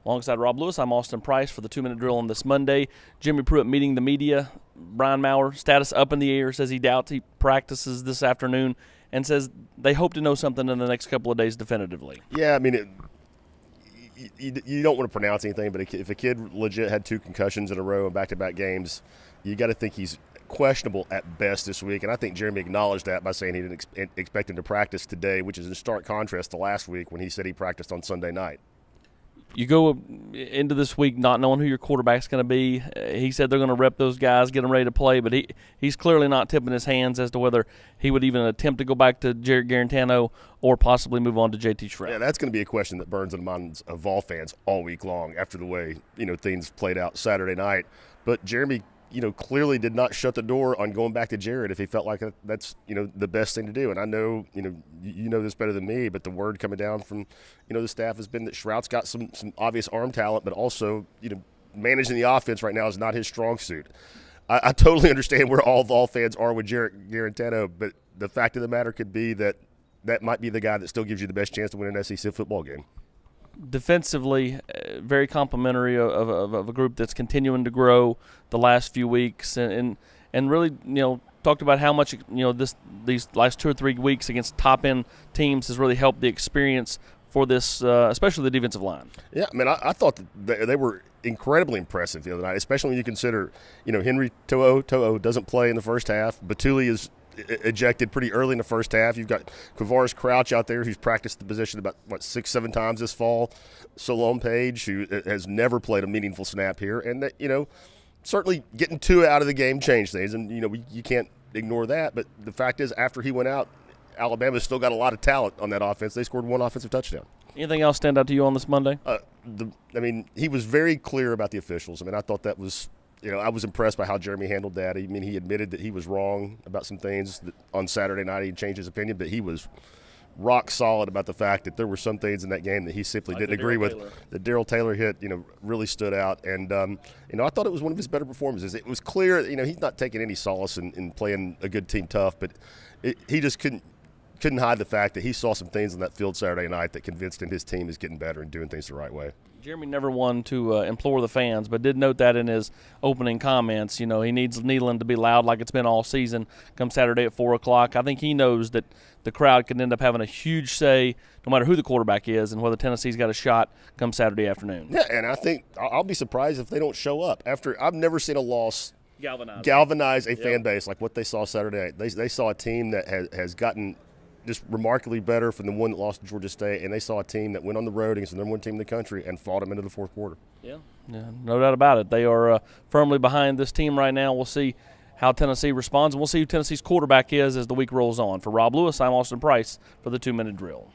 Alongside Rob Lewis, I'm Austin Price for the 2-Minute Drill on this Monday. Jimmy Pruitt meeting the media. Brian Maurer, status up in the air, says he doubts he practices this afternoon and says they hope to know something in the next couple of days definitively. Yeah, I mean, you don't want to pronounce anything, but if a kid legit had 2 concussions in a row in back-to-back games, you got to think he's questionable at best this week, and I think Jeremy acknowledged that by saying he didn't expect him to practice today, which is in stark contrast to last week when he said he practiced on Sunday night. You go into this week not knowing who your quarterback's going to be. He said they're going to rep those guys, get them ready to play, but he's clearly not tipping his hands as to whether he would even attempt to go back to Jarrett Guarantano or possibly move on to JT Shrout. Yeah, that's going to be a question that burns in the minds of Vol fans all week long after the way things played out Saturday night. But Jeremy, clearly did not shut the door on going back to Jarrett if he felt like that's the best thing to do. And I know you know this better than me, but the word coming down from the staff has been that Shrout's got some obvious arm talent, but also managing the offense right now is not his strong suit. I totally understand where all Vol fans are with Jarrett Guarantano, but the fact of the matter could be that might be the guy that still gives you the best chance to win an SEC football game. Defensively, very complimentary of a group that's continuing to grow the last few weeks, and really talked about how much these last 2 or 3 weeks against top end teams has really helped the experience for this, especially the defensive line. Yeah, I mean, I thought that they were incredibly impressive the other night, especially when you consider Henry To'o doesn't play in the first half. Batuli is ejected pretty early in the first half. You've got Quavaris Crouch out there who's practiced the position about 6-7 times this fall. Solon Page, who has never played a meaningful snap here, and that certainly getting 2 out of the game changed things, and you can't ignore that. But the fact is, after he went out, Alabama's still got a lot of talent on that offense. They scored 1 offensive touchdown. Anything else stand out to you on this Monday? He was very clear about the officials. I mean, I thought that was. I was impressed by how Jeremy handled that. I mean, he admitted that he was wrong about some things that on Saturday night. He changed his opinion, but he was rock solid about the fact that there were some things in that game that he simply didn't agree with. The Darrell Taylor hit, really stood out. And, I thought it was one of his better performances. It was clear, he's not taking any solace in playing a good team tough, but he just couldn't hide the fact that he saw some things on that field Saturday night that convinced him his team is getting better and doing things the right way. Jeremy never one to implore the fans, but did note that in his opening comments. He needs Neyland to be loud like it's been all season come Saturday at 4 o'clock. I think he knows that the crowd can end up having a huge say no matter who the quarterback is and whether Tennessee's got a shot come Saturday afternoon. Yeah, and I think I'll be surprised if they don't show up. I've never seen a loss galvanize a fan base like what they saw Saturday night. They saw a team that has gotten just remarkably better from the one that lost to Georgia State, and they saw a team that went on the road against the #1 team in the country and fought them into the fourth quarter. Yeah, no doubt about it. They are firmly behind this team right now. We'll see how Tennessee responds, and we'll see who Tennessee's quarterback is as the week rolls on. For Rob Lewis, I'm Austin Price for the 2-Minute Drill.